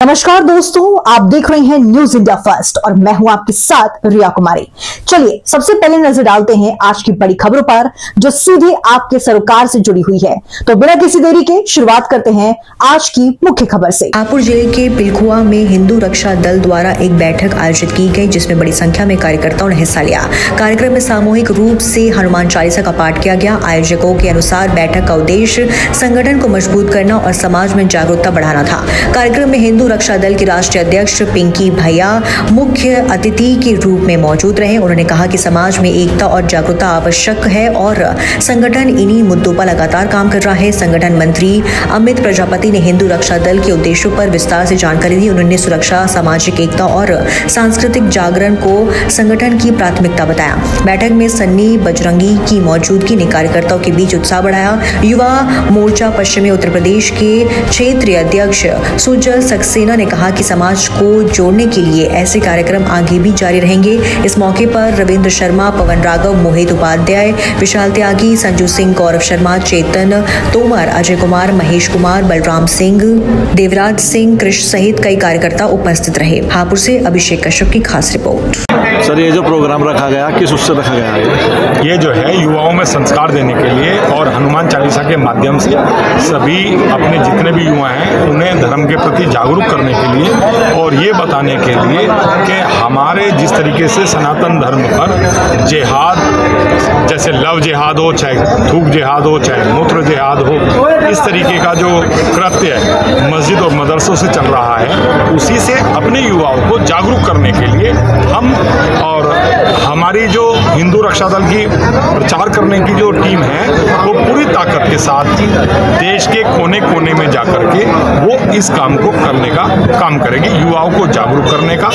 नमस्कार दोस्तों, आप देख रहे हैं न्यूज इंडिया फर्स्ट और मैं हूं आपके साथ रिया कुमारी। चलिए सबसे पहले नजर डालते हैं आज की बड़ी खबरों पर जो सीधे आपके सरोकार से जुड़ी हुई है। तो बिना किसी देरी के शुरुआत करते हैं आज की मुख्य खबर से। हापुड़ जिले के पिलखुआ में हिंदू रक्षा दल द्वारा एक बैठक आयोजित की गई जिसमें बड़ी संख्या में कार्यकर्ताओं ने हिस्सा लिया। कार्यक्रम में सामूहिक रूप से हनुमान चालीसा का पाठ किया गया। आयोजकों के अनुसार बैठक का उद्देश्य संगठन को मजबूत करना और समाज में जागरूकता बढ़ाना था। कार्यक्रम में हिंदू रक्षा दल के राष्ट्रीय अध्यक्ष पिंकी भैया मुख्य अतिथि के रूप में मौजूद रहे। उन्होंने कहा कि समाज में एकता और जागरूकता आवश्यक है और संगठन इन्हीं मुद्दों पर लगातार काम कर रहा है। संगठन मंत्री अमित प्रजापति ने हिंदू रक्षा दल के उद्देश्यों पर विस्तार से जानकारी दी। उन्होंने सुरक्षा, सामाजिक एकता और सांस्कृतिक जागरण को संगठन की प्राथमिकता बताया। बैठक में सन्नी बजरंगी की मौजूदगी ने कार्यकर्ताओं के बीच उत्साह बढ़ाया। युवा मोर्चा पश्चिमी उत्तर प्रदेश के क्षेत्रीय अध्यक्ष सुजल सक्सेना ने कहा कि समाज को जोड़ने के लिए ऐसे कार्यक्रम आगे भी जारी रहेंगे। इस मौके पर रविंद्र शर्मा, पवन राघव, मोहित उपाध्याय, विशाल त्यागी, संजू सिंह, गौरव शर्मा, चेतन तोमर, अजय कुमार, महेश कुमार, बलराम सिंह, देवराज सिंह, कृष्ण सहित कई कार्यकर्ता उपस्थित रहे। हापुड़ से अभिषेक कश्यप की खास रिपोर्ट। सर, ये जो प्रोग्राम रखा गया किस उससे रखा गया है? ये जो है युवाओं में संस्कार देने के लिए और हनुमान चालीसा के माध्यम से सभी अपने जितने भी युवा हैं उन्हें धर्म के प्रति जागरूक करने के लिए और ये बताने के लिए कि हमारे जिस तरीके से सनातन धर्म पर जिहाद, जैसे लव जिहाद हो, चाहे थूक जिहाद हो, चाहे मूत्र जिहाद हो, इस तरीके का जो कृत्य मस्जिद और मदरसों से चल रहा है, उसी से अपने युवाओं को जागरूक करने के लिए हम और हमारी जो हिंदू रक्षा दल की प्रचार करने की जो टीम है वो पूरी ताकत के साथ देश के कोने कोने में जाकर के वो इस काम को करने का काम करेगी। युवाओं को जागरूक करने का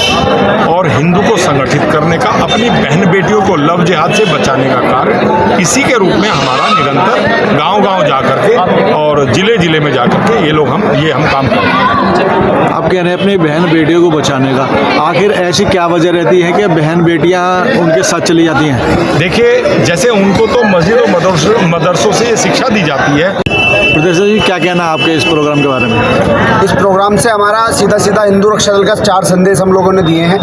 और हिंदू को संगठित करने का, अपनी बहन बेटियों को लव जिहाद से बचाने का कार्य इसी के रूप में हमारा निरंतर गांव-गांव जाकर के और जिले-जिले में जाकर के हम काम करते हैं। आप कह रहे हैं अपनी बहन बेटियों को बचाने का, आखिर ऐसी क्या वजह रहती है कि बहन बेटियां उनके साथ चली जाती हैं? देखिए, जैसे उनको तो मस्जिद और मदरसों से ये शिक्षा दी जाती है। प्रदेश जी, क्या कहना है आपके इस प्रोग्राम के बारे में? इस प्रोग्राम से हमारा सीधा सीधा हिंदू रक्षा दल का 4 संदेश हम लोगों ने दिए हैं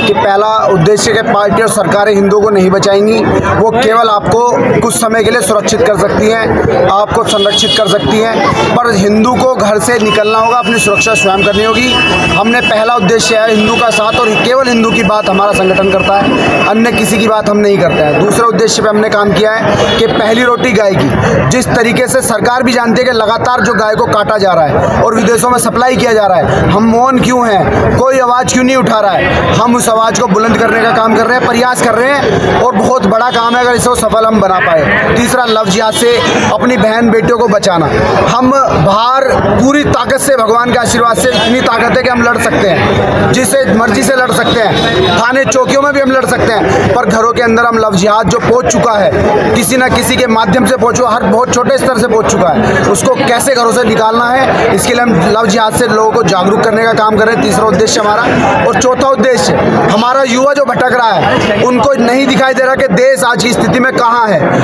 कि पहला उद्देश्य के पार्टी और सरकारें हिंदुओं को नहीं बचाएंगी, वो केवल आपको कुछ समय के लिए सुरक्षित कर सकती हैं, आपको संरक्षित कर सकती हैं, पर हिंदू को घर से निकलना होगा, अपनी सुरक्षा स्वयं करनी होगी। हमने पहला उद्देश्य है हिंदू का साथ और केवल हिंदू की बात हमारा संगठन करता है, अन्य किसी की बात हम नहीं करते हैं। दूसरे उद्देश्य पर हमने काम किया है कि पहली रोटी गाय की। जिस तरीके से सरकार भी जानती है कि लगातार जो गाय को काटा जा रहा है और विदेशों में सप्लाई किया जा रहा है, हम मौन क्यों हैं, कोई आवाज़ क्यों नहीं उठा रहा है? हम उस आवाज़ को बुलंद करने का काम कर रहे हैं, प्रयास कर रहे हैं और बहुत बड़ा काम है अगर इसको सफल हम बना पाए। तीसरा, लव जिहाद से अपनी बहन बेटियों को बचाना। हम बाहर पूरी ताकत से, भगवान के आशीर्वाद से इतनी ताकत है कि हम लड़ सकते हैं, जिसे मर्जी से लड़ सकते हैं, थाने चौकियों में भी हम लड़ सकते हैं, पर घरों के अंदर हम लव जिहाद जो पहुँच चुका है, किसी न किसी के माध्यम से पहुँचो, हर बहुत छोटे स्तर से पहुँच चुका है, उसको कैसे घरों से निकालना है, इसके लिए हम लव जिहाद से लोगों को जागरूक करने का काम कर रहे हैं। तीसरा उद्देश्य हमारा। और चौथा उद्देश्य, हमारा युवा जो भटक रहा है, उनको नहीं दिखाई दे रहा कि देश आज की स्थिति में कहाँ है।